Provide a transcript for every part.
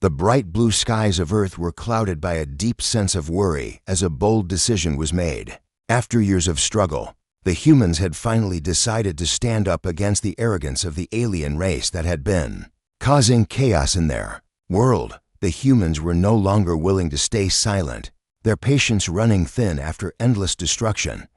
The bright blue skies of Earth were clouded by a deep sense of worry as a bold decision was made. After years of struggle, the humans had finally decided to stand up against the arrogance of the alien race that had been causing chaos in their world. The humans were no longer willing to stay silent, their patience running thin after endless destruction.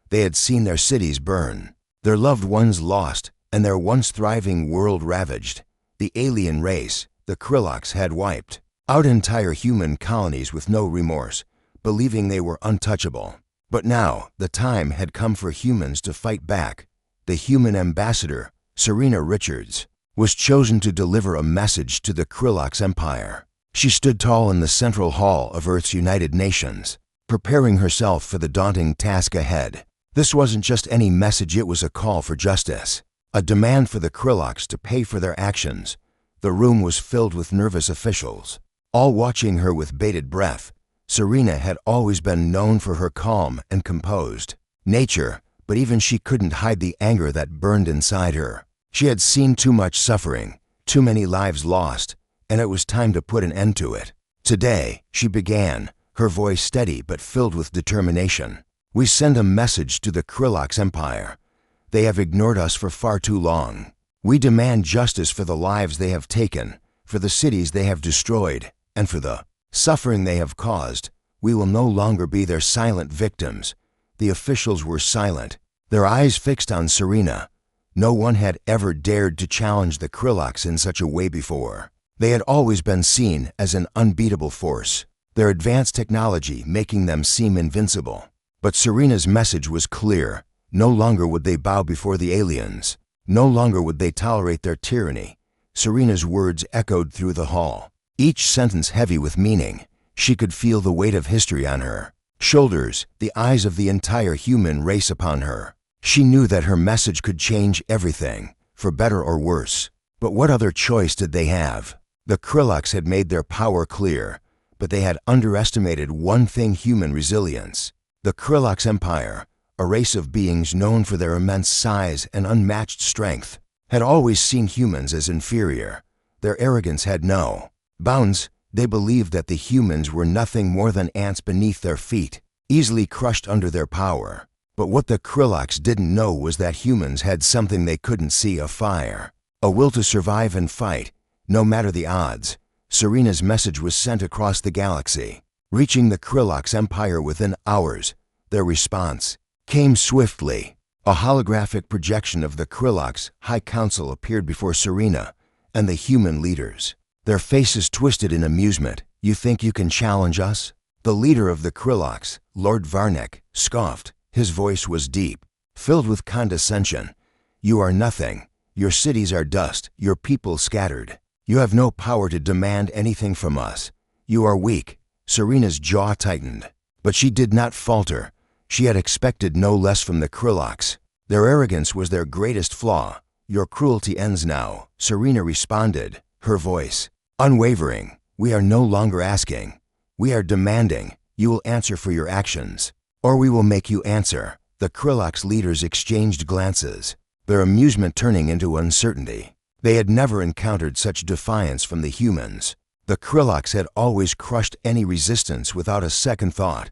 They had seen their cities burn, their loved ones lost, and their once thriving world ravaged. The alien race, the Krillocks, had wiped out entire human colonies with no remorse, believing they were untouchable. But now, the time had come for humans to fight back. The human ambassador, Serena Richards, was chosen to deliver a message to the Krillocks Empire. She stood tall in the central hall of Earth's United Nations, preparing herself for the daunting task ahead. This wasn't just any message, it was a call for justice, a demand for the Krillocks to pay for their actions. The room was filled with nervous officials, all watching her with bated breath. Serena had always been known for her calm and composed nature, but even she couldn't hide the anger that burned inside her. She had seen too much suffering, too many lives lost, and it was time to put an end to it. Today, she began, her voice steady but filled with determination. We send a message to the Krillocks Empire. They have ignored us for far too long. We demand justice for the lives they have taken, for the cities they have destroyed, and for the suffering they have caused. We will no longer be their silent victims. The officials were silent, their eyes fixed on Serena. No one had ever dared to challenge the Krillocks in such a way before. They had always been seen as an unbeatable force, their advanced technology making them seem invincible. But Serena's message was clear. No longer would they bow before the aliens. No longer would they tolerate their tyranny. Serena's words echoed through the hall, each sentence heavy with meaning. She could feel the weight of history on her shoulders, the eyes of the entire human race upon her. She knew that her message could change everything, for better or worse. But what other choice did they have? The Krillocks had made their power clear, but they had underestimated one thing: human resilience. The Krillocks Empire, a race of beings known for their immense size and unmatched strength, had always seen humans as inferior. Their arrogance had no bounds. They believed that the humans were nothing more than ants beneath their feet, easily crushed under their power. But what the Krillocks didn't know was that humans had something they couldn't see: a fire, a will to survive and fight, no matter the odds. Serena's message was sent across the galaxy, reaching the Krillocks Empire within hours. Their response came swiftly. A holographic projection of the Krillocks High Council appeared before Serena and the human leaders, their faces twisted in amusement. "You think you can challenge us?" The leader of the Krillocks, Lord Varnick, scoffed. His voice was deep, filled with condescension. "You are nothing. Your cities are dust, your people scattered. You have no power to demand anything from us. You are weak." Serena's jaw tightened, but she did not falter. She had expected no less from the Krillocks. Their arrogance was their greatest flaw. "Your cruelty ends now," Serena responded, her voice unwavering. "We are no longer asking. We are demanding. You will answer for your actions, or we will make you answer." The Krillocks leaders exchanged glances, their amusement turning into uncertainty. They had never encountered such defiance from the humans. The Krillocks had always crushed any resistance without a second thought.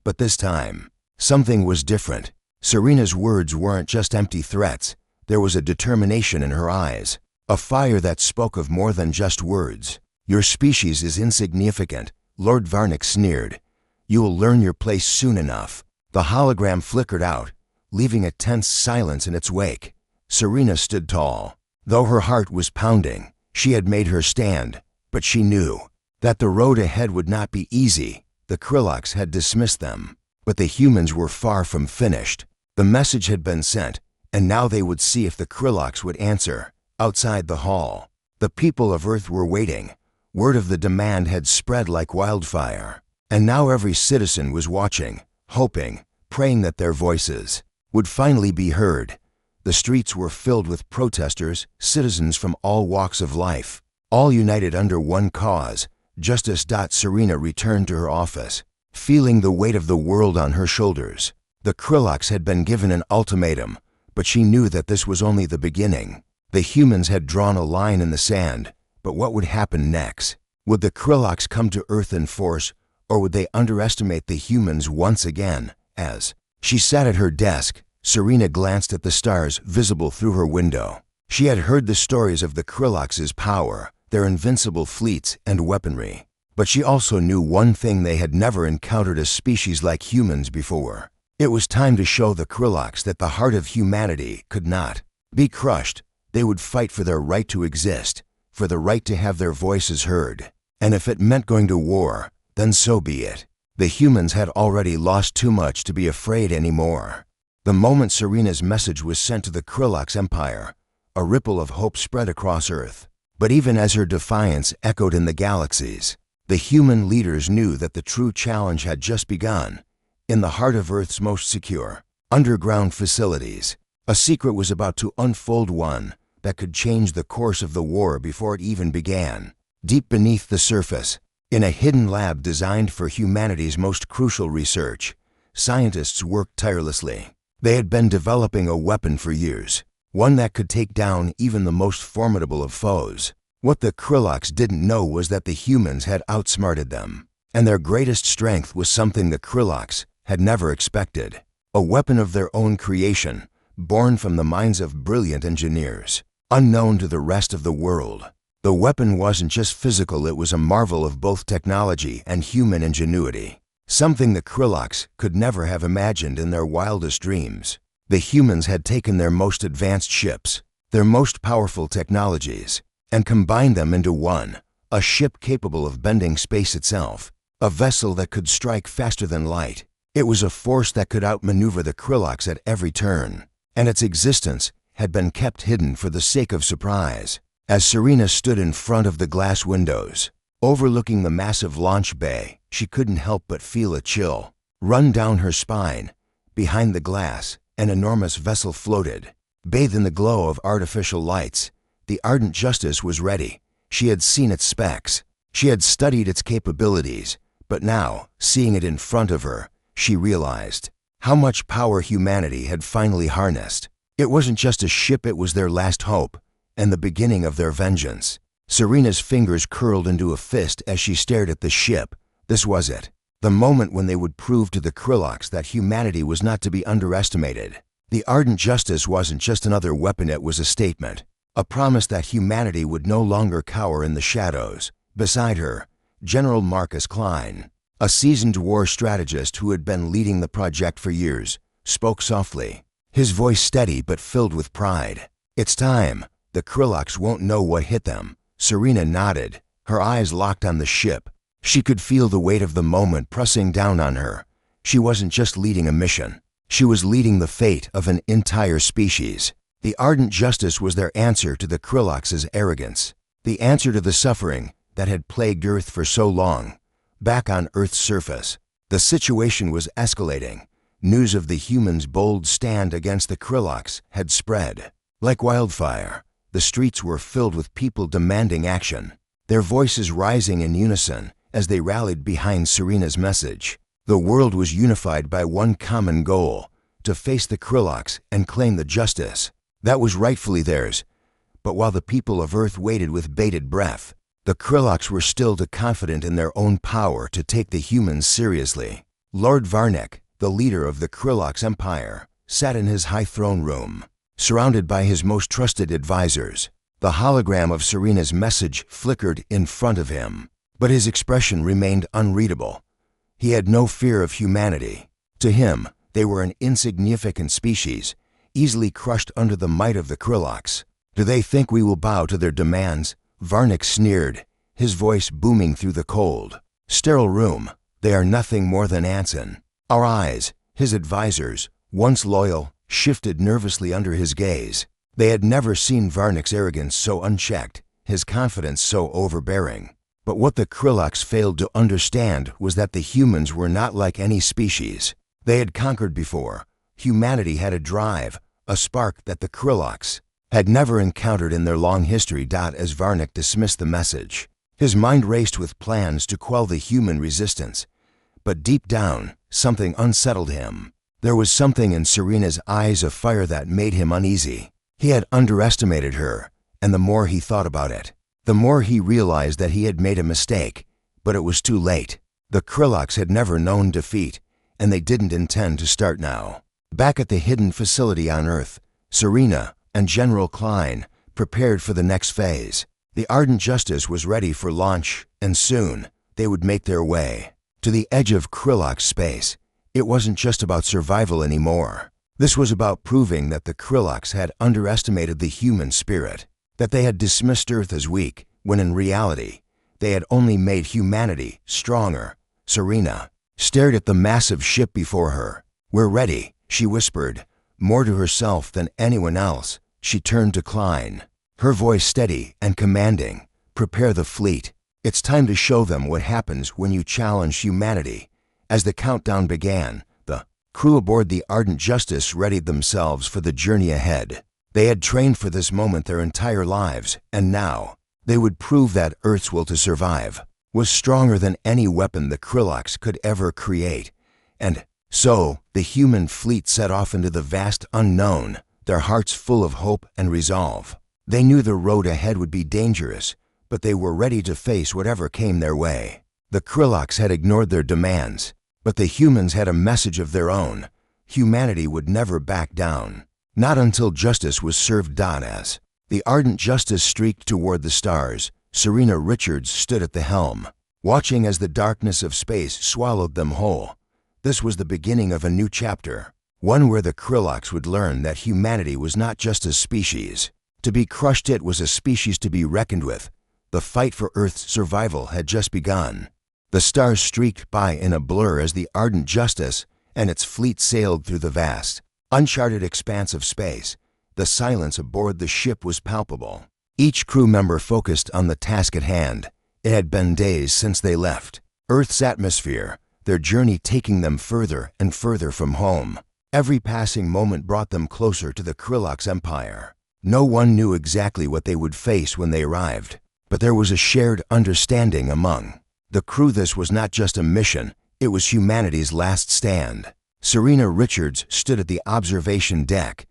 But this time, something was different. Serena's words weren't just empty threats. There was a determination in her eyes, a fire that spoke of more than just words. "Your species is insignificant," Lord Varnick sneered. "You will learn your place soon enough." The hologram flickered out, leaving a tense silence in its wake. Serena stood tall. Though her heart was pounding, she had made her stand, but she knew that the road ahead would not be easy. The Krillocks had dismissed them, but the humans were far from finished. The message had been sent, and now they would see if the Krillocks would answer. Outside the hall, the people of Earth were waiting. Word of the demand had spread like wildfire, and now every citizen was watching, hoping, praying that their voices would finally be heard. The streets were filled with protesters, citizens from all walks of life, all united under one cause: justice. Serena returned to her office, feeling the weight of the world on her shoulders. The Krillocks had been given an ultimatum, but she knew that this was only the beginning. The humans had drawn a line in the sand, but what would happen next? Would the Krillocks come to Earth in force, or would they underestimate the humans once again? As she sat at her desk, Serena glanced at the stars visible through her window. She had heard the stories of the Krillocks' power, their invincible fleets and weaponry. But she also knew one thing: they had never encountered a species like humans before. It was time to show the Krillocks that the heart of humanity could not be crushed. They would fight for their right to exist, for the right to have their voices heard. And if it meant going to war, then so be it. The humans had already lost too much to be afraid anymore. The moment Serena's message was sent to the Krillocks Empire, a ripple of hope spread across Earth. But even as her defiance echoed in the galaxies, the human leaders knew that the true challenge had just begun. In the heart of Earth's most secure underground facilities, a secret was about to unfold, one that could change the course of the war before it even began. Deep beneath the surface, in a hidden lab designed for humanity's most crucial research, scientists worked tirelessly. They had been developing a weapon for years, one that could take down even the most formidable of foes. What the Krillocks didn't know was that the humans had outsmarted them, and their greatest strength was something the Krillocks had never expected: a weapon of their own creation, born from the minds of brilliant engineers, unknown to the rest of the world. The weapon wasn't just physical, it was a marvel of both technology and human ingenuity, something the Krillocks could never have imagined in their wildest dreams. The humans had taken their most advanced ships, their most powerful technologies, and combined them into one, a ship capable of bending space itself, a vessel that could strike faster than light. It was a force that could outmaneuver the Krillocks at every turn, and its existence had been kept hidden for the sake of surprise. As Serena stood in front of the glass windows, overlooking the massive launch bay, she couldn't help but feel a chill run down her spine. Behind the glass, an enormous vessel floated, bathed in the glow of artificial lights. The Ardent Justice was ready. She had seen its specs. She had studied its capabilities. But now, seeing it in front of her, she realized how much power humanity had finally harnessed. It wasn't just a ship, it was their last hope, and the beginning of their vengeance. Serena's fingers curled into a fist as she stared at the ship. This was it, the moment when they would prove to the Krillocks that humanity was not to be underestimated. The Ardent Justice wasn't just another weapon, it was a statement, a promise that humanity would no longer cower in the shadows. Beside her, General Marcus Klein, a seasoned war strategist who had been leading the project for years, spoke softly, his voice steady but filled with pride. "It's time. The Krillocks won't know what hit them." Serena nodded, her eyes locked on the ship. She could feel the weight of the moment pressing down on her. She wasn't just leading a mission. She was leading the fate of an entire species. The Ardent Justice was their answer to the Krillocks' arrogance, the answer to the suffering that had plagued Earth for so long. Back on Earth's surface, the situation was escalating. News of the humans' bold stand against the Krillocks had spread like wildfire. The streets were filled with people demanding action, their voices rising in unison as they rallied behind Serena's message. The world was unified by one common goal: to face the Krillocks and claim the justice that was rightfully theirs. But while the people of Earth waited with bated breath, the Krillocks were still too confident in their own power to take the humans seriously. Lord Varnick, the leader of the Krillocks Empire, sat in his high throne room, surrounded by his most trusted advisors. The hologram of Serena's message flickered in front of him, but his expression remained unreadable. He had no fear of humanity. To him, they were an insignificant species, easily crushed under the might of the Krillocks. "Do they think we will bow to their demands?" Varnick sneered, his voice booming through the cold, sterile room. "They are nothing more than Anson." Our eyes, his advisors, once loyal, shifted nervously under his gaze. They had never seen Varnick's arrogance so unchecked, his confidence so overbearing. But what the Krillocks failed to understand was that the humans were not like any species they had conquered before. Humanity had a drive, a spark that the Krillocks had never encountered in their long history. As Varnick dismissed the message, his mind raced with plans to quell the human resistance. But deep down, something unsettled him. There was something in Serena's eyes, a fire that made him uneasy. He had underestimated her, and the more he thought about it, the more he realized that he had made a mistake, but it was too late. The Krillocks had never known defeat, and they didn't intend to start now. Back at the hidden facility on Earth, Serena and General Klein prepared for the next phase. The Ardent Justice was ready for launch, and soon they would make their way to the edge of Krillok space. It wasn't just about survival anymore. This was about proving that the Krillocks had underestimated the human spirit, that they had dismissed Earth as weak, when in reality, they had only made humanity stronger. Serena stared at the massive ship before her. "We're ready," she whispered, more to herself than anyone else. She turned to Klein, her voice steady and commanding. "Prepare the fleet. It's time to show them what happens when you challenge humanity." As the countdown began, the crew aboard the Ardent Justice readied themselves for the journey ahead. They had trained for this moment their entire lives, and now they would prove that Earth's will to survive was stronger than any weapon the Krillocks could ever create. And so, the human fleet set off into the vast unknown, their hearts full of hope and resolve. They knew the road ahead would be dangerous, but they were ready to face whatever came their way. The Krillocks had ignored their demands, but the humans had a message of their own. Humanity would never back down. Not until justice was served. As the Ardent Justice streaked toward the stars, Serena Richards stood at the helm, watching as the darkness of space swallowed them whole. This was the beginning of a new chapter, one where the Krillocks would learn that humanity was not just a species to be crushed, it was a species to be reckoned with. The fight for Earth's survival had just begun. The stars streaked by in a blur as the Ardent Justice and its fleet sailed through the vast, uncharted expanse of space. The silence aboard the ship was palpable. Each crew member focused on the task at hand. It had been days since they left Earth's atmosphere, their journey taking them further and further from home. Every passing moment brought them closer to the Krillocks Empire. No one knew exactly what they would face when they arrived, but there was a shared understanding among the crew. This was not just a mission, it was humanity's last stand. Serena Richards stood at the observation deck,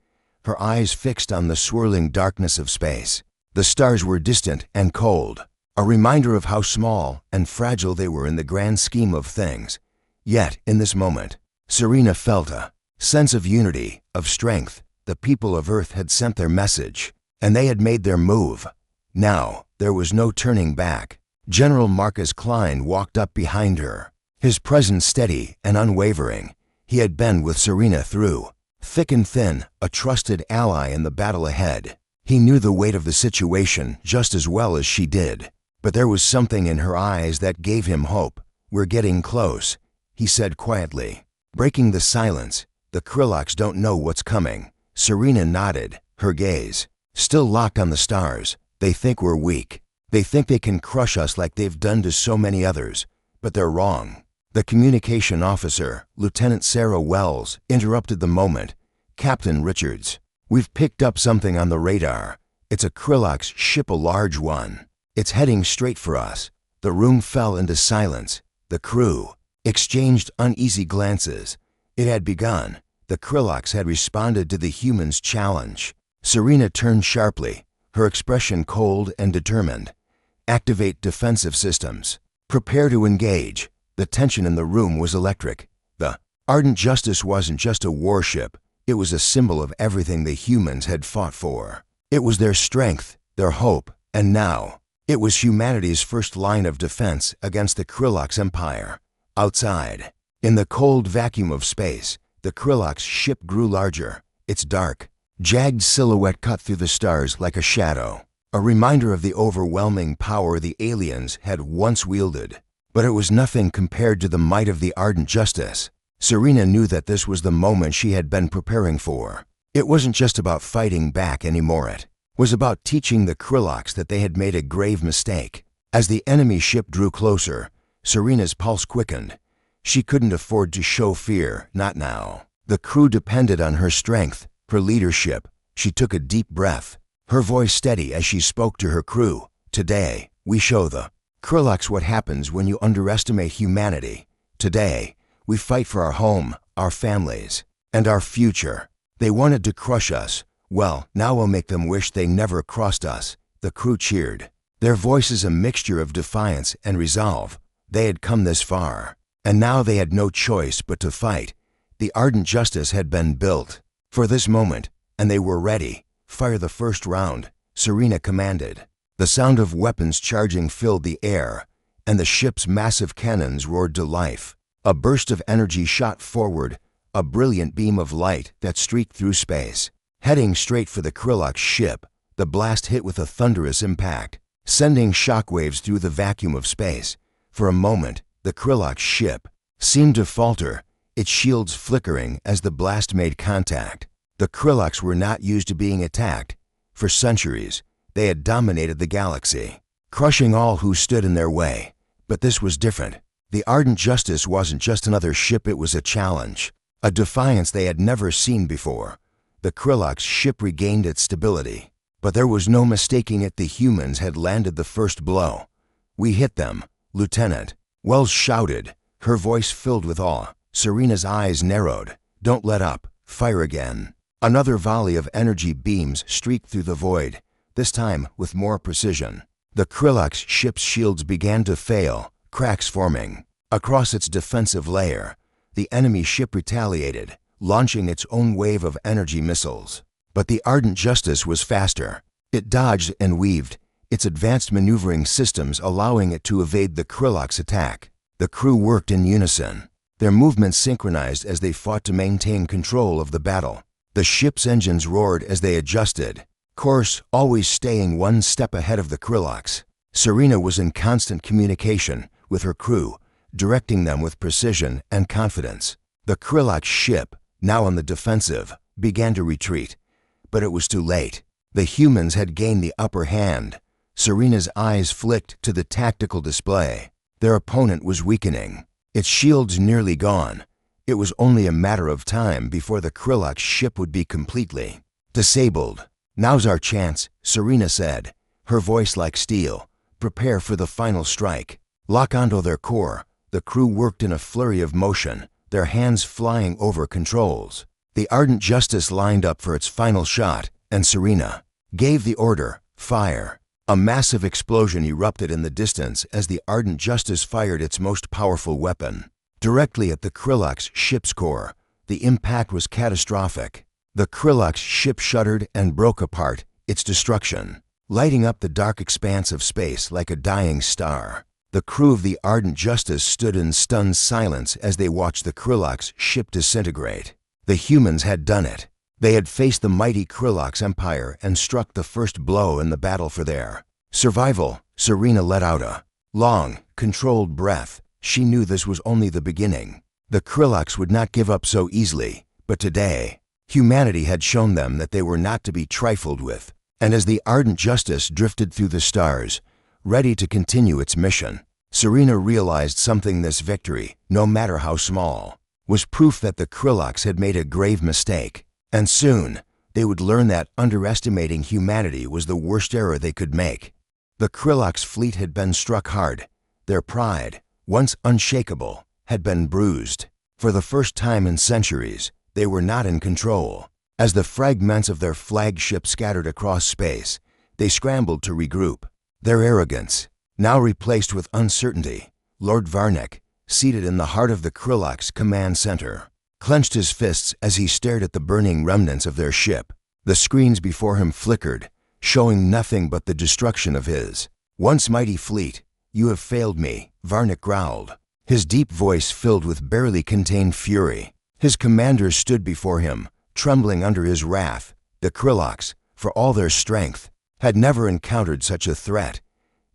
her eyes fixed on the swirling darkness of space. The stars were distant and cold, a reminder of how small and fragile they were in the grand scheme of things. Yet, in this moment, Serena felt a sense of unity, of strength. The people of Earth had sent their message, and they had made their move. Now, there was no turning back. General Marcus Klein walked up behind her, his presence steady and unwavering. He had been with Serena through thick and thin, a trusted ally in the battle ahead. He knew the weight of the situation just as well as she did, but there was something in her eyes that gave him hope. "We're getting close," he said quietly, breaking the silence. "The Krillocks don't know what's coming." Serena nodded, her gaze still locked on the stars. "They think we're weak. They think they can crush us like they've done to so many others, but they're wrong." The communication officer, Lieutenant Sarah Wells, interrupted the moment. "Captain Richards, we've picked up something on the radar. It's a Krillocks ship, a large one. It's heading straight for us." The room fell into silence. The crew exchanged uneasy glances. It had begun. The Krillocks had responded to the humans' challenge. Serena turned sharply, her expression cold and determined. "Activate defensive systems. Prepare to engage." The tension in the room was electric. The Ardent Justice wasn't just a warship. It was a symbol of everything the humans had fought for. It was their strength, their hope, and now it was humanity's first line of defense against the Krillocks Empire. Outside, in the cold vacuum of space, the Krillocks ship grew larger. Its dark, jagged silhouette cut through the stars like a shadow, a reminder of the overwhelming power the aliens had once wielded. But it was nothing compared to the might of the Ardent Justice. Serena knew that this was the moment she had been preparing for. It wasn't just about fighting back anymore. It was about teaching the Krillocks that they had made a grave mistake. As the enemy ship drew closer, Serena's pulse quickened. She couldn't afford to show fear, not now. The crew depended on her strength, her leadership. She took a deep breath, her voice steady as she spoke to her crew. "Today, we show the Krillocks what happens when you underestimate humanity. Today, we fight for our home, our families, and our future. They wanted to crush us. Well, now we'll make them wish they never crossed us." The crew cheered. their voices a mixture of defiance and resolve. They had come this far, and now they had no choice but to fight. The ardent justice had been built for this moment, and they were ready. "Fire the first round," Serena commanded. The sound of weapons charging filled the air, and the ship's massive cannons roared to life. A burst of energy shot forward, a brilliant beam of light that streaked through space. Heading straight for the Krillok's ship, the blast hit with a thunderous impact, sending shockwaves through the vacuum of space. For a moment, the Krillok's ship seemed to falter, its shields flickering as the blast made contact. The Krillok's were not used to being attacked. For centuries, they had dominated the galaxy, crushing all who stood in their way. But this was different. The Ardent Justice wasn't just another ship, it was a challenge, a defiance they had never seen before. The Krillok's ship regained its stability, but there was no mistaking it. The humans had landed the first blow. "We hit them, Lieutenant," Wells shouted, her voice filled with awe. Serena's eyes narrowed. "Don't let up. Fire again." Another volley of energy beams streaked through the void, this time with more precision. The Krillok's ship's shields began to fail, cracks forming. Across its defensive layer, the enemy ship retaliated, launching its own wave of energy missiles. But the Ardent Justice was faster. It dodged and weaved, its advanced maneuvering systems allowing it to evade the Krillok's attack. The crew worked in unison, their movements synchronized as they fought to maintain control of the battle. The ship's engines roared as they adjusted, course always staying one step ahead of the Krillok's. Serena was in constant communication with her crew, directing them with precision and confidence. The Krillok's ship, now on the defensive, began to retreat, but it was too late. The humans had gained the upper hand. Serena's eyes flicked to the tactical display. Their opponent was weakening, its shields nearly gone. It was only a matter of time before the Krillok's ship would be completely disabled. "Now's our chance," Serena said, her voice like steel. "Prepare for the final strike." Lock onto their core, the crew worked in a flurry of motion, their hands flying over controls. The Ardent Justice lined up for its final shot, and Serena gave the order, "Fire." A massive explosion erupted in the distance as the Ardent Justice fired its most powerful weapon, directly at the Krillok's ship's core. The impact was catastrophic. The Krillok's ship shuddered and broke apart, its destruction lighting up the dark expanse of space like a dying star. The crew of the Ardent Justice stood in stunned silence as they watched the Krillok's ship disintegrate. The humans had done it. They had faced the mighty Krillok's empire and struck the first blow in the battle for their survival. Serena let out a long, controlled breath. She knew this was only the beginning. The Krillok's would not give up so easily, but today, humanity had shown them that they were not to be trifled with. And as the Ardent Justice drifted through the stars, ready to continue its mission, Serena realized something: this victory, no matter how small, was proof that the Krillok's had made a grave mistake. And soon, they would learn that underestimating humanity was the worst error they could make. The Krillok's fleet had been struck hard. Their pride, once unshakable, had been bruised. For the first time in centuries, they were not in control. As the fragments of their flagship scattered across space, they scrambled to regroup. Their arrogance, now replaced with uncertainty. Lord Varnick, seated in the heart of the Krillok's command center, clenched his fists as he stared at the burning remnants of their ship. The screens before him flickered, showing nothing but the destruction of his once mighty fleet. "You have failed me," Varnick growled, his deep voice filled with barely contained fury. His commanders stood before him, trembling under his wrath. The Krillok's, for all their strength, had never encountered such a threat.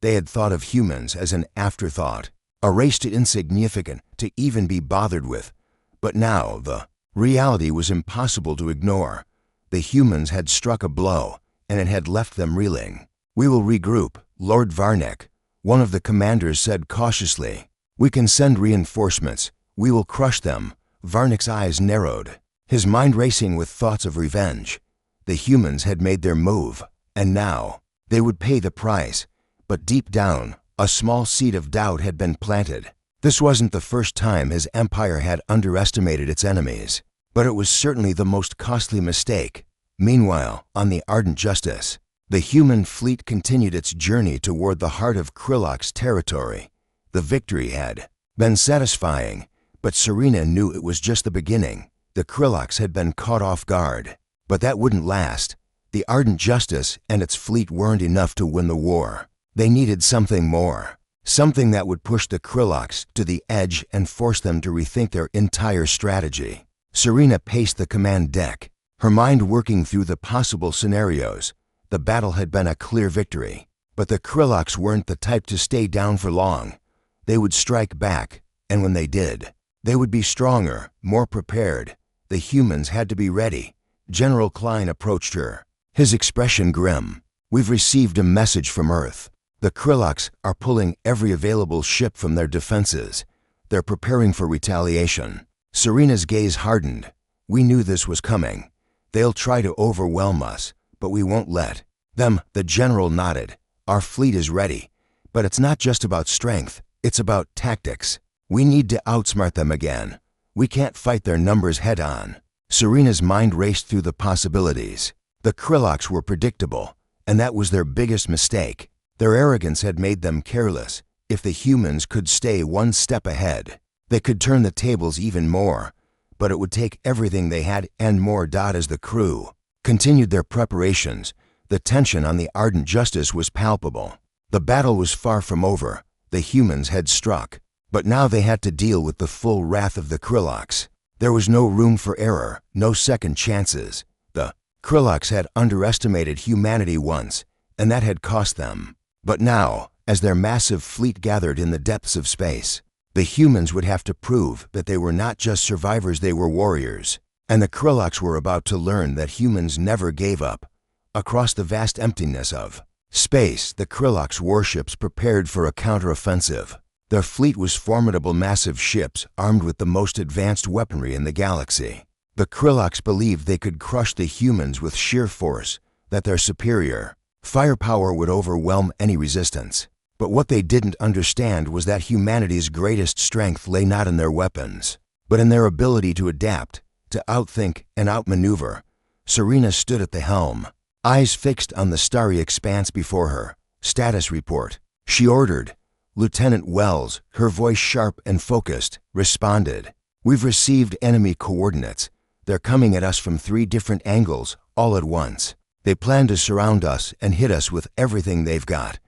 They had thought of humans as an afterthought, a race too insignificant to even be bothered with. But now the reality was impossible to ignore. The humans had struck a blow, and it had left them reeling. "We will regroup," Lord Varnick, one of the commanders, said cautiously. "We can send reinforcements. We will crush them." Varnick's eyes narrowed, his mind racing with thoughts of revenge. The humans had made their move, and now they would pay the price. But deep down, a small seed of doubt had been planted. This wasn't the first time his empire had underestimated its enemies, but it was certainly the most costly mistake. Meanwhile, on the Ardent Justice, The human fleet continued its journey toward the heart of Krillok's territory. The victory had been satisfying, but Serena knew it was just the beginning. The Krilloks had been caught off guard. But that wouldn't last. The Ardent Justice and its fleet weren't enough to win the war. They needed something more. Something that would push the Krilloks to the edge and force them to rethink their entire strategy. Serena paced the command deck, her mind working through the possible scenarios. The battle had been a clear victory, but the Krilloks weren't the type to stay down for long. They would strike back, and when they did, they would be stronger, more prepared. The humans had to be ready. General Klein approached her, his expression grim. "We've received a message from Earth. The Krilloks are pulling every available ship from their defenses. They're preparing for retaliation." Serena's gaze hardened. "We knew this was coming. They'll try to overwhelm us, but we won't let them." The general nodded. "Our fleet is ready, but it's not just about strength, it's about tactics. We need to outsmart them again. We can't fight their numbers head on." Serena's mind raced through the possibilities. The Krilloks were predictable, and that was their biggest mistake. Their arrogance had made them careless. If the humans could stay one step ahead, they could turn the tables even more. But it would take everything they had and more. As the crew continued their preparations, the tension on the Ardent Justice was palpable. The battle was far from over. The humans had struck, but now they had to deal with the full wrath of the Krilloks. There was no room for error, no second chances. The Krilloks had underestimated humanity once, and that had cost them. But now, as their massive fleet gathered in the depths of space, the humans would have to prove that they were not just survivors, they were warriors. And the Krilloks were about to learn that humans never gave up. Across the vast emptiness of space, the Krilloks' warships prepared for a counteroffensive. Their fleet was formidable, massive ships armed with the most advanced weaponry in the galaxy. The Krilloks believed they could crush the humans with sheer force, that their superior firepower would overwhelm any resistance. But what they didn't understand was that humanity's greatest strength lay not in their weapons, but in their ability to adapt, to outthink and outmaneuver. Serena stood at the helm, eyes fixed on the starry expanse before her. "Status report," she ordered. Lieutenant Wells, her voice sharp and focused, responded. "We've received enemy coordinates. They're coming at us from 3 different angles, all at once. They plan to surround us and hit us with everything they've got."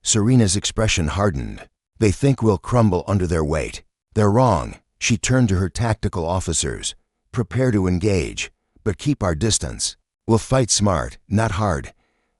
Serena's expression hardened. "They think we'll crumble under their weight. They're wrong." She turned to her tactical officers. "Prepare to engage, but keep our distance. We'll fight smart, not hard.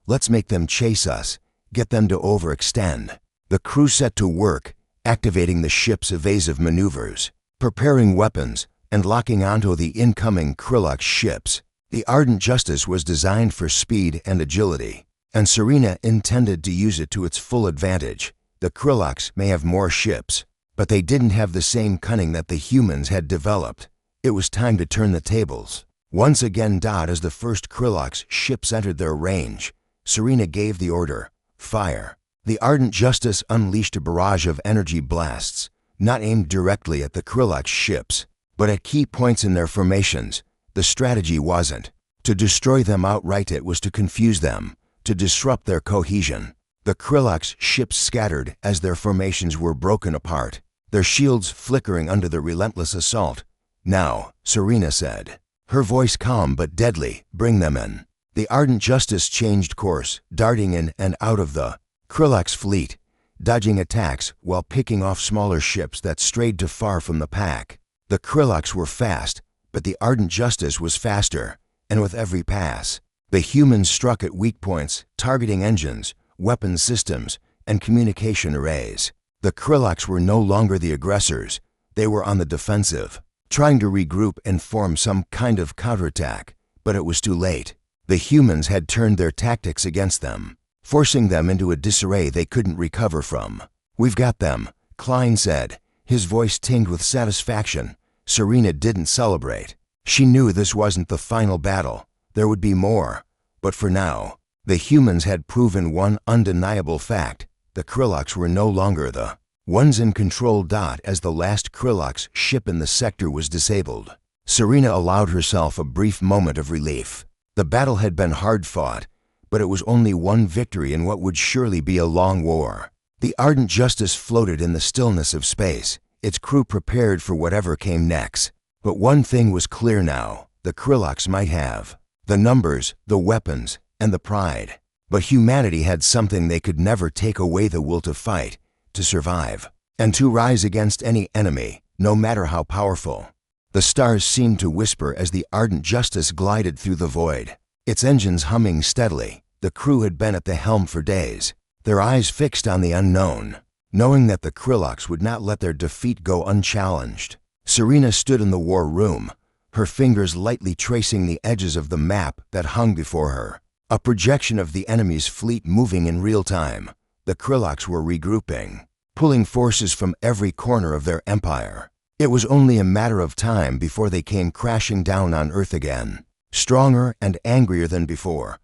Let's make them chase us, get them to overextend." The crew set to work, activating the ship's evasive maneuvers, preparing weapons, and locking onto the incoming Krillok ships. The Ardent Justice was designed for speed and agility, and Serena intended to use it to its full advantage. The Krilloks may have more ships, but they didn't have the same cunning that the humans had developed. It was time to turn the tables. Once again, as the first Krillok's ships entered their range, Serena gave the order, "Fire." The Ardent Justice unleashed a barrage of energy blasts, not aimed directly at the Krillok ships, but at key points in their formations. The strategy wasn't to destroy them outright, it was to confuse them, to disrupt their cohesion. The Krillok's ships scattered as their formations were broken apart, their shields flickering under the relentless assault. "Now," Serena said, her voice calm but deadly, "bring them in." The Ardent Justice changed course, darting in and out of the Krillok's fleet, dodging attacks while picking off smaller ships that strayed too far from the pack. The Krilloks were fast, but the Ardent Justice was faster, and with every pass, the humans struck at weak points, targeting engines, weapon systems, and communication arrays. The Krilloks were no longer the aggressors. They were on the defensive, trying to regroup and form some kind of counterattack, but it was too late. The humans had turned their tactics against them, forcing them into a disarray they couldn't recover from. "We've got them," Klein said, his voice tinged with satisfaction. Serena didn't celebrate. She knew this wasn't the final battle. There would be more. But for now, the humans had proven one undeniable fact. The Krilloks were no longer the ones in control. As the last Krillok's ship in the sector was disabled, Serena allowed herself a brief moment of relief. The battle had been hard fought, but it was only one victory in what would surely be a long war. The Ardent Justice floated in the stillness of space, its crew prepared for whatever came next. But one thing was clear now: the Krillocks might have the numbers, the weapons, and the pride. But humanity had something they could never take away: the will to fight, to survive, and to rise against any enemy, no matter how powerful. The stars seemed to whisper as the Ardent Justice glided through the void, its engines humming steadily. The crew had been at the helm for days, their eyes fixed on the unknown, knowing that the Krillocks would not let their defeat go unchallenged. Serena stood in the war room, her fingers lightly tracing the edges of the map that hung before her, a projection of the enemy's fleet moving in real time. The Krillocks were regrouping, pulling forces from every corner of their empire. It was only a matter of time before they came crashing down on Earth again, stronger and angrier than before.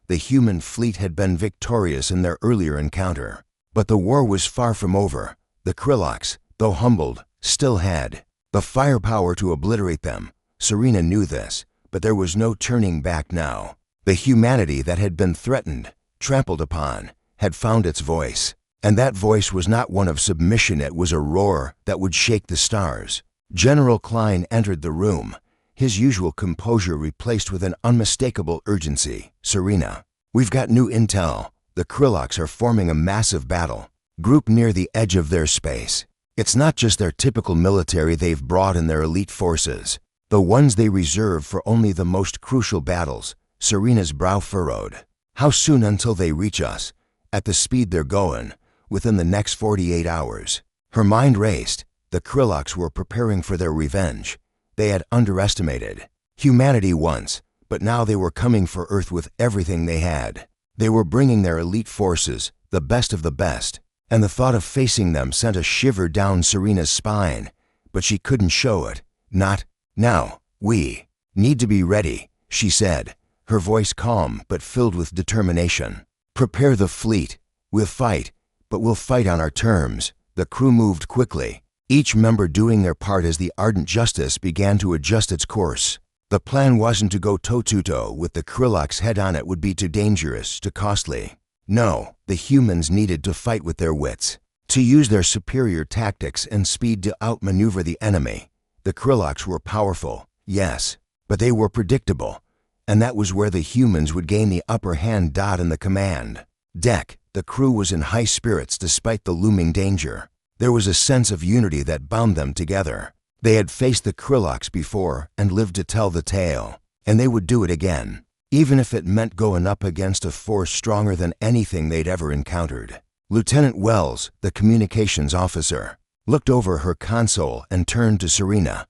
The human fleet had been victorious in their earlier encounter, but the war was far from over. The Krillocks, though humbled, still had the firepower to obliterate them. Serena knew this, but there was no turning back now. The humanity that had been threatened, trampled upon, had found its voice. And that voice was not one of submission, it was a roar that would shake the stars. General Klein entered the room, his usual composure replaced with an unmistakable urgency. "Serena, we've got new intel. The Krillocks are forming a massive battle group near the edge of their space. It's not just their typical military they've brought in, their elite forces, the ones they reserve for only the most crucial battles." Serena's brow furrowed. "How soon until they reach us?" "At the speed they're going, within the next 48 hours. Her mind raced. The Krillocks were preparing for their revenge. They had underestimated humanity once, but now they were coming for Earth with everything they had. They were bringing their elite forces, the best of the best, and the thought of facing them sent a shiver down Serena's spine. But she couldn't show it. "Not now. We need to be ready," she said, her voice calm but filled with determination. "Prepare the fleet. We'll fight, but we'll fight on our terms." The crew moved quickly, each member doing their part as the Ardent Justice began to adjust its course. The plan wasn't to go toe-to-toe with the Krillocks head-on. It would be too dangerous, too costly. No, the humans needed to fight with their wits, to use their superior tactics and speed to outmaneuver the enemy. The Krillocks were powerful, yes, but they were predictable, and that was where the humans would gain the upper hand. In the command deck, the crew was in high spirits despite the looming danger. There was a sense of unity that bound them together. They had faced the Krillocks before and lived to tell the tale, and they would do it again, even if it meant going up against a force stronger than anything they'd ever encountered. Lieutenant Wells, the communications officer, looked over her console and turned to Serena.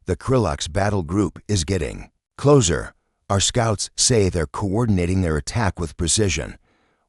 "The Krillocks battle group is getting closer. Our scouts say they're coordinating their attack with precision.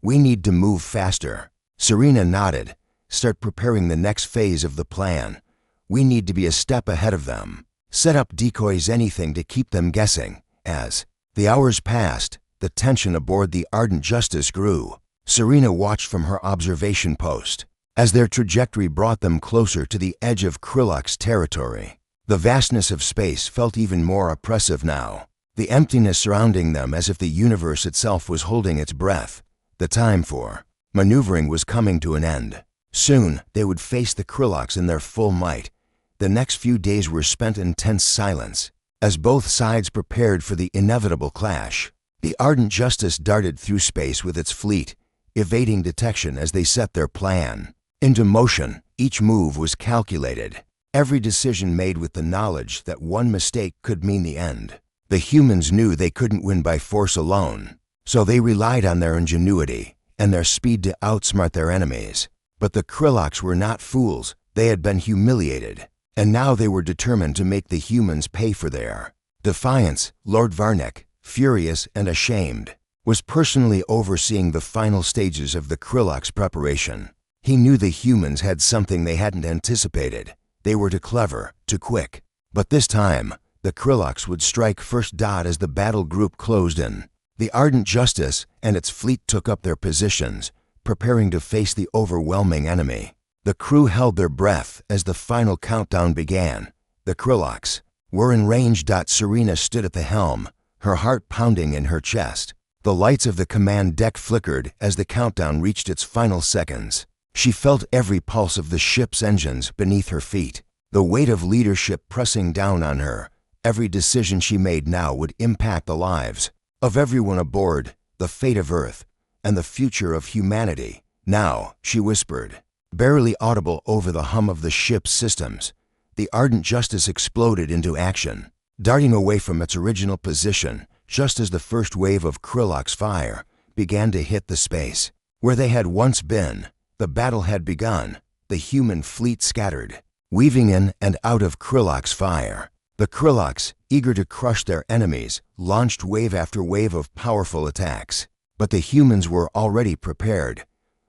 We need to move faster." Serena nodded. "Start preparing the next phase of the plan. We need to be a step ahead of them. Set up decoys, anything to keep them guessing." As the hours passed, the tension aboard the Ardent Justice grew. Serena watched from her observation post as their trajectory brought them closer to the edge of Krillocks territory. The vastness of space felt even more oppressive now, the emptiness surrounding them as if the universe itself was holding its breath. The time for maneuvering was coming to an end. Soon, they would face the Krillocks in their full might. The next few days were spent in tense silence, as both sides prepared for the inevitable clash. The Ardent Justice darted through space with its fleet, evading detection as they set their plan into motion. Each move was calculated, every decision made with the knowledge that one mistake could mean the end. The humans knew they couldn't win by force alone, so they relied on their ingenuity and their speed to outsmart their enemies. But the Krillocks were not fools. They had been humiliated, and now they were determined to make the humans pay for their defiance. Lord Varnick, furious and ashamed, was personally overseeing the final stages of the Krillocks' preparation. He knew the humans had something they hadn't anticipated. They were too clever, too quick. But this time, the Krillocks would strike first. As the battle group closed in, the Ardent Justice and its fleet took up their positions, preparing to face the overwhelming enemy. The crew held their breath as the final countdown began. The Krillocks were in range. Serena stood at the helm, her heart pounding in her chest. The lights of the command deck flickered as the countdown reached its final seconds. She felt every pulse of the ship's engines beneath her feet, the weight of leadership pressing down on her. Every decision she made now would impact the lives of everyone aboard, the fate of Earth, and the future of humanity. "Now," she whispered, barely audible over the hum of the ship's systems. The Ardent Justice exploded into action, darting away from its original position just as the first wave of Krillok's fire began to hit the space where they had once been. The battle had begun. The human fleet scattered, weaving in and out of Krillok's fire. The Krilloks, eager to crush their enemies, launched wave after wave of powerful attacks. But the humans were already prepared.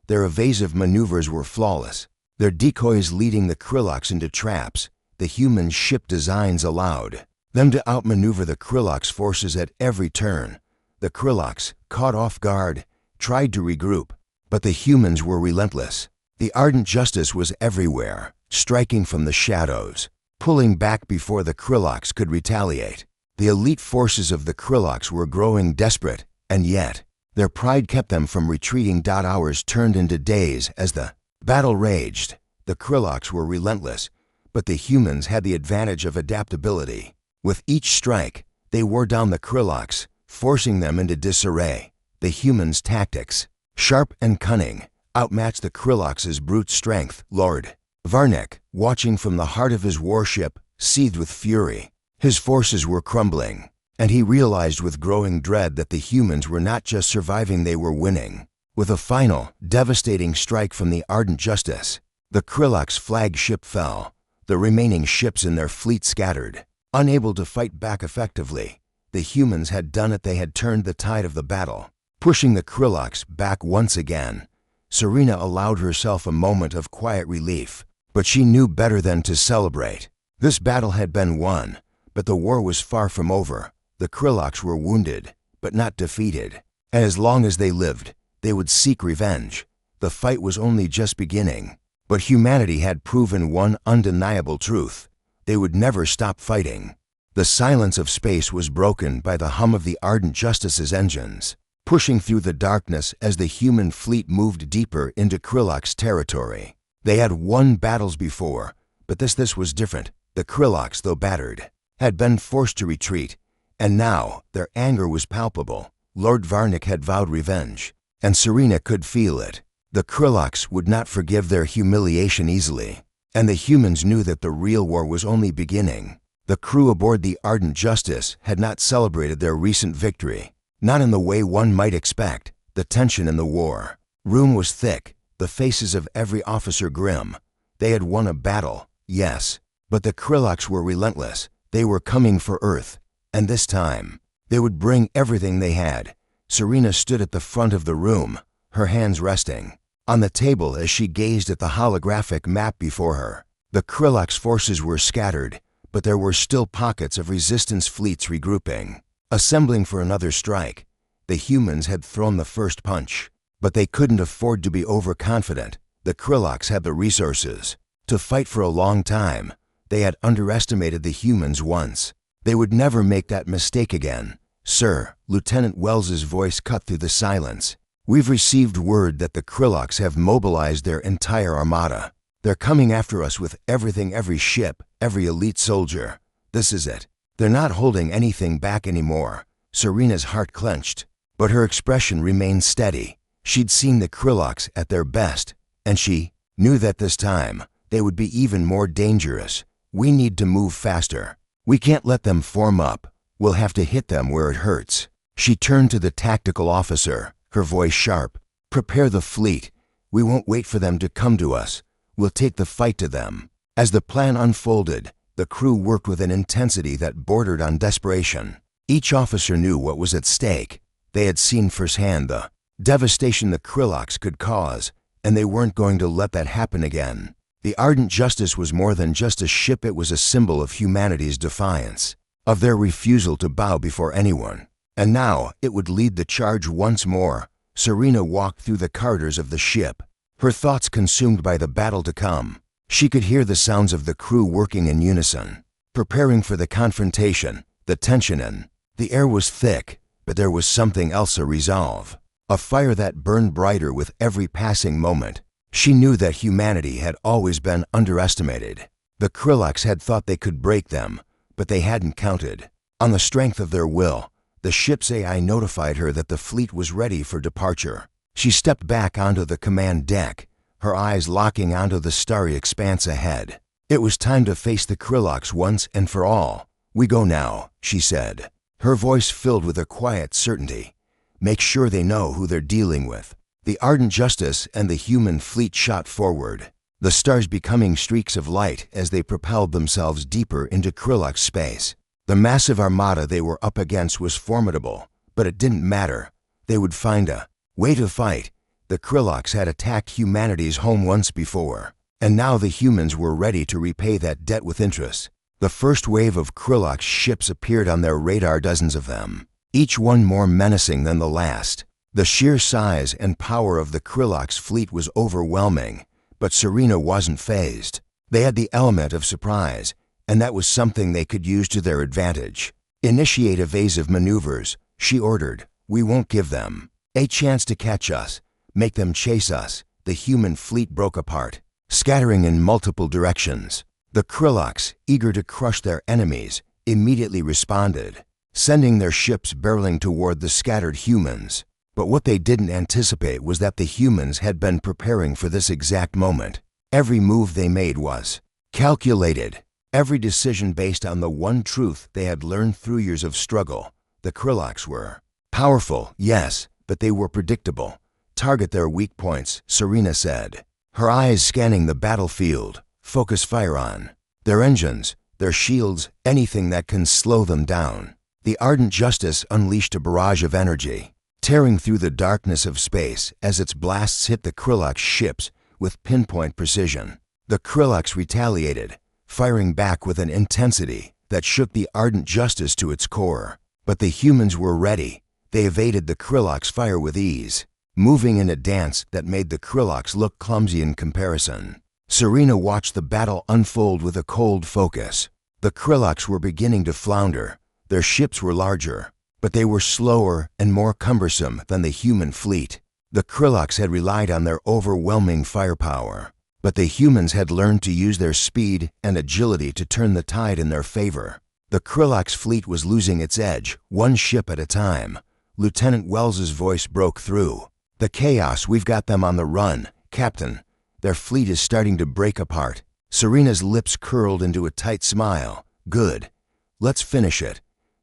Their evasive maneuvers were flawless, their decoys leading the Krilloks into traps the human ship designs allowed them to outmaneuver the Krillok's forces at every turn. The Krilloks, caught off guard, tried to regroup, but the humans were relentless. The Ardent Justice was everywhere, striking from the shadows, pulling back before the Krilloks could retaliate. The elite forces of the Krilloks were growing desperate, and yet their pride kept them from retreating. Hours turned into days as the battle raged. The Krilloks were relentless, but the humans had the advantage of adaptability. With each strike, they wore down the Krilloks, forcing them into disarray. The humans' tactics, sharp and cunning, outmatched the Krilloks' brute strength. Lord Varnik, watching from the heart of his warship, seethed with fury. His forces were crumbling, and he realized with growing dread that the humans were not just surviving, they were winning. With a final, devastating strike from the Ardent Justice, the Krillok's flagship fell. The remaining ships in their fleet scattered. Unable to fight back effectively, the humans had done it. They had turned the tide of the battle, pushing the Krilloks back once again. Serena allowed herself a moment of quiet relief, but she knew better than to celebrate. This battle had been won, but the war was far from over. The Krilloks were wounded, but not defeated. And as long as they lived, they would seek revenge. The fight was only just beginning. But humanity had proven one undeniable truth: they would never stop fighting. The silence of space was broken by the hum of the Ardent Justice's engines, pushing through the darkness as the human fleet moved deeper into Krillok's territory. They had won battles before, but this was different. The Krilloks, though battered, had been forced to retreat, and now their anger was palpable. Lord Varnik had vowed revenge, and Serena could feel it. The Krilloks would not forgive their humiliation easily, and the humans knew that the real war was only beginning. The crew aboard the Ardent Justice had not celebrated their recent victory, not in the way one might expect. The tension in the war room was thick, the faces of every officer grim. They had won a battle, yes, but the Krilloks were relentless. They were coming for Earth, and this time, they would bring everything they had. Serena stood at the front of the room, her hands resting on the table as she gazed at the holographic map before her. The Krilloks' forces were scattered, but there were still pockets of resistance fleets regrouping, assembling for another strike. The humans had thrown the first punch, but they couldn't afford to be overconfident. The Krilloks had the resources to fight for a long time. They had underestimated the humans once. They would never make that mistake again. "Sir," Lieutenant Wells's voice cut through the silence, "we've received word that the Krilloks have mobilized their entire armada. They're coming after us with everything, every ship, every elite soldier. This is it. They're not holding anything back anymore." Serena's heart clenched, but her expression remained steady. She'd seen the Krilloks at their best, and she knew that this time they would be even more dangerous. "We need to move faster. We can't let them form up. We'll have to hit them where it hurts." She turned to the tactical officer, her voice sharp. "Prepare the fleet. We won't wait for them to come to us. We'll take the fight to them." As the plan unfolded, the crew worked with an intensity that bordered on desperation. Each officer knew what was at stake. They had seen firsthand the devastation the Krilloks could cause, and they weren't going to let that happen again. The Ardent Justice was more than just a ship. It was a symbol of humanity's defiance, of their refusal to bow before anyone. And now it would lead the charge once more. Serena walked through the corridors of the ship, her thoughts consumed by the battle to come. She could hear the sounds of the crew working in unison, preparing for the confrontation. The tension in the air was thick. But there was something else, a resolve. A fire that burned brighter with every passing moment. She knew that humanity had always been underestimated. The Krillaks had thought they could break them, but they hadn't counted on the strength of their will. The ship's AI notified her that the fleet was ready for departure. She stepped back onto the command deck, her eyes locking onto the starry expanse ahead. It was time to face the Krillaks once and for all. "We go now," she said, her voice filled with a quiet certainty. "Make sure they know who they're dealing with." The Ardent Justice and the human fleet shot forward, the stars becoming streaks of light as they propelled themselves deeper into Krillak space. The massive armada they were up against was formidable, but it didn't matter. They would find a way to fight. The Krillaks had attacked humanity's home once before, and now the humans were ready to repay that debt with interest. The first wave of Krillak ships appeared on their radar, dozens of them, each one more menacing than the last. The sheer size and power of the Krillak's fleet was overwhelming, but Serena wasn't fazed. They had the element of surprise, and that was something they could use to their advantage. "Initiate evasive maneuvers," she ordered. "We won't give them a chance to catch us. Make them chase us." The human fleet broke apart, scattering in multiple directions. The Krillaks, eager to crush their enemies, immediately responded, sending their ships barreling toward the scattered humans. But what they didn't anticipate was that the humans had been preparing for this exact moment. Every move they made was calculated, every decision based on the one truth they had learned through years of struggle. The Krillaks were powerful, yes, but they were predictable. "Target their weak points," Serena said, her eyes scanning the battlefield. "Focus fire on their engines, their shields, anything that can slow them down." The Ardent Justice unleashed a barrage of energy, tearing through the darkness of space as its blasts hit the Krillak ships with pinpoint precision. The Krillaks retaliated, firing back with an intensity that shook the Ardent Justice to its core. But the humans were ready. They evaded the Krillaks' fire with ease, moving in a dance that made the Krillaks look clumsy in comparison. Serena watched the battle unfold with a cold focus. The Krillaks were beginning to flounder. Their ships were larger, but they were slower and more cumbersome than the human fleet. The Krillaks had relied on their overwhelming firepower, but the humans had learned to use their speed and agility to turn the tide in their favor. The Krillaks' fleet was losing its edge, one ship at a time. Lieutenant Wells's voice broke through. "The chaos, we've got them on the run, Captain. Their fleet is starting to break apart." Serena's lips curled into a tight smile. "Good. Let's finish it."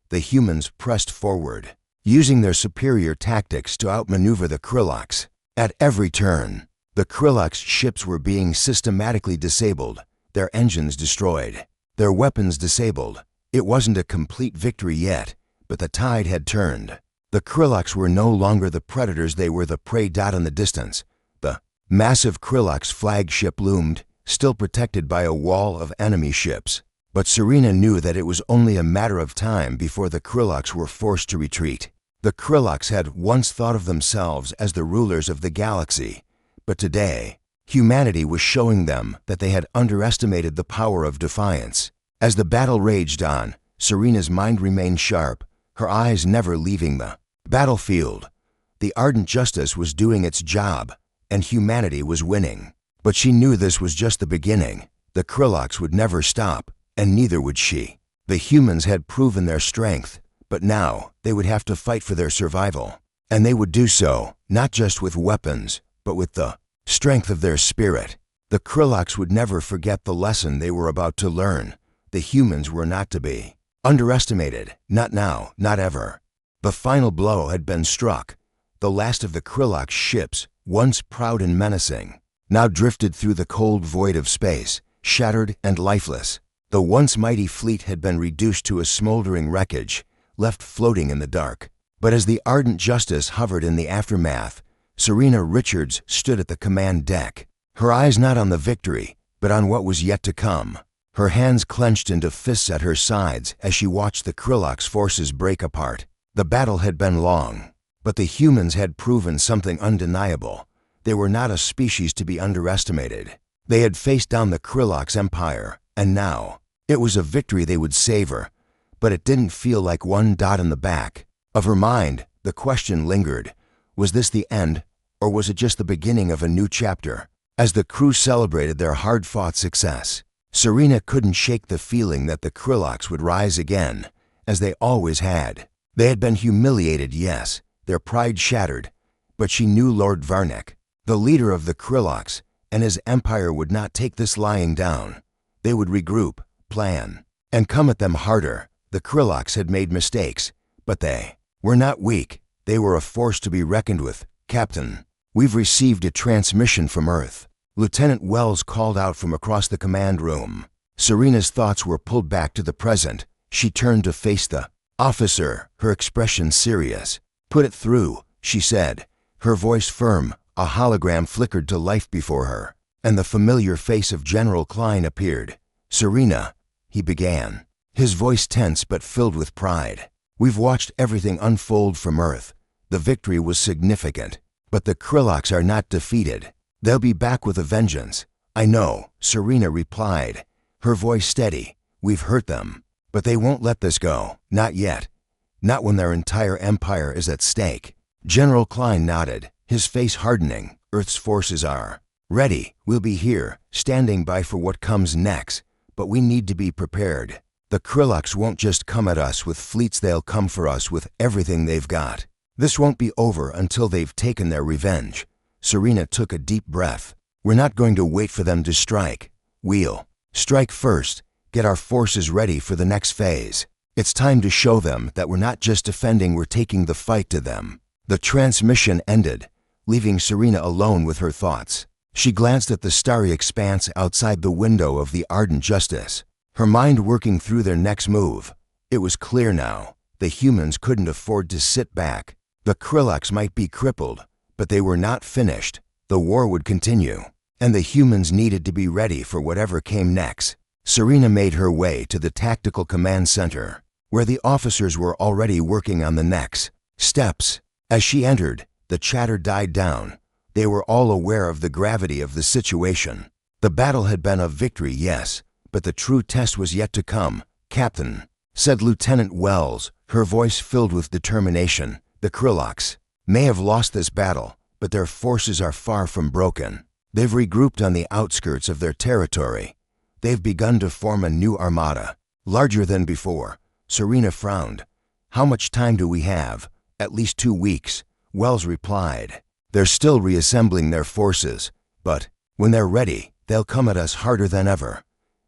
The humans pressed forward, using their superior tactics to outmaneuver the Krillaks. At every turn, the Krillaks' ships were being systematically disabled, their engines destroyed, their weapons disabled. It wasn't a complete victory yet, but the tide had turned. The Krillaks were no longer the predators, they were the prey. In the distance, the massive Krillaks' flagship loomed, still protected by a wall of enemy ships. But Serena knew that it was only a matter of time before the Krillaks were forced to retreat. The Krillaks had once thought of themselves as the rulers of the galaxy, but today, humanity was showing them that they had underestimated the power of defiance. As the battle raged on, Serena's mind remained sharp, her eyes never leaving the battlefield. The Ardent Justice was doing its job, and humanity was winning. But she knew this was just the beginning. The Krillaks would never stop, and neither would she. The humans had proven their strength, but now they would have to fight for their survival. And they would do so, not just with weapons, but with the strength of their spirit. The Krillaks would never forget the lesson they were about to learn. The humans were not to be underestimated, not now, not ever. The final blow had been struck. The last of the Krillak ships, once proud and menacing, now drifted through the cold void of space, shattered and lifeless. The once mighty fleet had been reduced to a smoldering wreckage, left floating in the dark. But as the Ardent Justice hovered in the aftermath, Serena Richards stood at the command deck, her eyes not on the victory, but on what was yet to come. Her hands clenched into fists at her sides as she watched the Krillaks' forces break apart. The battle had been long, but the humans had proven something undeniable. They were not a species to be underestimated. They had faced down the Krillaks' empire, and now, it was a victory they would savor. But it didn't feel like one dot in the back. Of her mind, the question lingered. Was this the end, or was it just the beginning of a new chapter? As the crew celebrated their hard-fought success, Serena couldn't shake the feeling that the Krillocks would rise again, as they always had. They had been humiliated, yes, their pride shattered, but she knew Lord Varnick, the leader of the Krillocks, and his empire would not take this lying down. They would regroup, plan, and come at them harder. The Krillocks had made mistakes, but they were not weak. They were a force to be reckoned with. "Captain, we've received a transmission from Earth," Lieutenant Wells called out from across the command room. Serena's thoughts were pulled back to the present. She turned to face the officer, her expression serious. "Put it through," she said, her voice firm. A hologram flickered to life before her, and the familiar face of General Klein appeared. "Serena," he began, his voice tense but filled with pride. "We've watched everything unfold from Earth. The victory was significant, but the Krillocks are not defeated. They'll be back with a vengeance." "I know," Serena replied, her voice steady. "We've hurt them, but they won't let this go. Not yet. Not when their entire empire is at stake." General Klein nodded, his face hardening. "Earth's forces are ready. We'll be here, standing by for what comes next, but we need to be prepared. The Krillocks won't just come at us with fleets, they'll come for us with everything they've got. This won't be over until they've taken their revenge." Serena took a deep breath. "We're not going to wait for them to strike. We'll strike first, get our forces ready for the next phase. It's time to show them that we're not just defending, we're taking the fight to them." The transmission ended, leaving Serena alone with her thoughts. She glanced at the starry expanse outside the window of the Ardent Justice, her mind working through their next move. It was clear now. The humans couldn't afford to sit back. The Krillocks might be crippled, but they were not finished. The war would continue, and the humans needed to be ready for whatever came next. Serena made her way to the Tactical Command Center, where the officers were already working on the next steps. As she entered, the chatter died down. They were all aware of the gravity of the situation. The battle had been a victory, yes, but the true test was yet to come. "Captain," said Lieutenant Wells, her voice filled with determination, "the Krillocks may have lost this battle, but their forces are far from broken. They've regrouped on the outskirts of their territory. They've begun to form a new armada, larger than before." Serena frowned. "How much time do we have?" "At least 2 weeks," Wells replied. "They're still reassembling their forces, but when they're ready, they'll come at us harder than ever.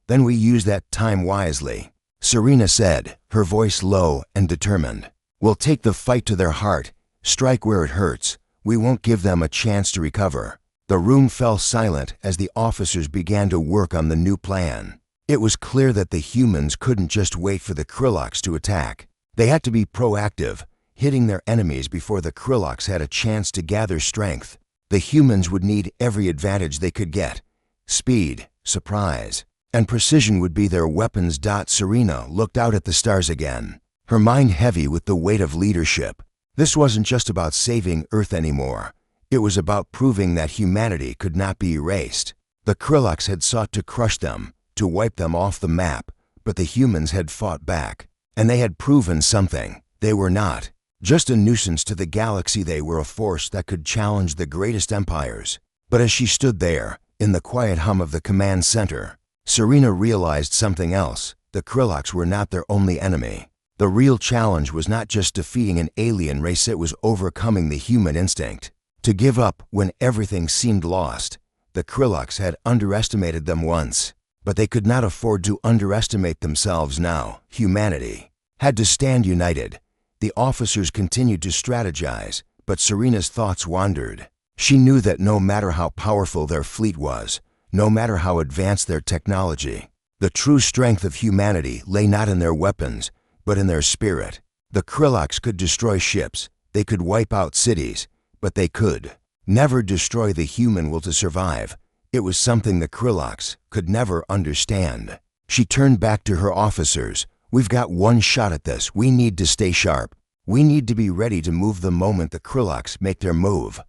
Then we use that time wisely." Serena said, her voice low and determined. "We'll take the fight to their heart, strike where it hurts. We won't give them a chance to recover." The room fell silent as the officers began to work on the new plan. It was clear that the humans couldn't just wait for the Krillocks to attack. They had to be proactive, hitting their enemies before the Krillocks had a chance to gather strength. The humans would need every advantage they could get. Speed, surprise, and precision would be their weapons. Serena looked out at the stars again, her mind heavy with the weight of leadership. This wasn't just about saving Earth anymore. It was about proving that humanity could not be erased. The Krillocks had sought to crush them, to wipe them off the map, but the humans had fought back, and they had proven something. They were not just a nuisance to the galaxy, they were a force that could challenge the greatest empires. But as she stood there, in the quiet hum of the command center, Serena realized something else. The Krillocks were not their only enemy. The real challenge was not just defeating an alien race, it was overcoming the human instinct to give up when everything seemed lost. The Krillocks had underestimated them once, but they could not afford to underestimate themselves now. Humanity had to stand united. The officers continued to strategize, but Serena's thoughts wandered. She knew that no matter how powerful their fleet was, no matter how advanced their technology, the true strength of humanity lay not in their weapons, but in their spirit. The Krillocks could destroy ships, they could wipe out cities, but they could never destroy the human will to survive. It was something the Krillocks could never understand. She turned back to her officers. "We've got one shot at this. We need to stay sharp. We need to be ready to move the moment the Krillocks make their move.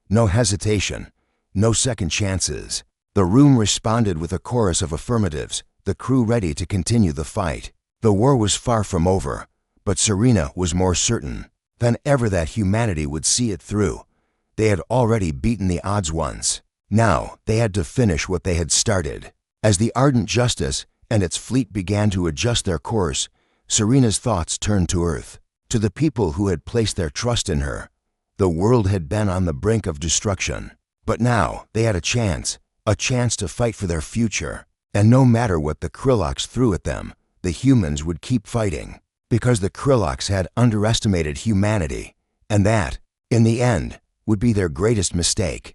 No hesitation, no second chances." The room responded with a chorus of affirmatives, the crew ready to continue the fight. The war was far from over, but Serena was more certain. than ever that humanity would see it through. They had already beaten the odds once. Now they had to finish what they had started. As the Ardent Justice and its fleet began to adjust their course, Serena's thoughts turned to Earth, to the people who had placed their trust in her. The world had been on the brink of destruction, but now they had a chance to fight for their future. And no matter what the Krillocks threw at them, the humans would keep fighting, because the Krillocks had underestimated humanity, and that, in the end, would be their greatest mistake.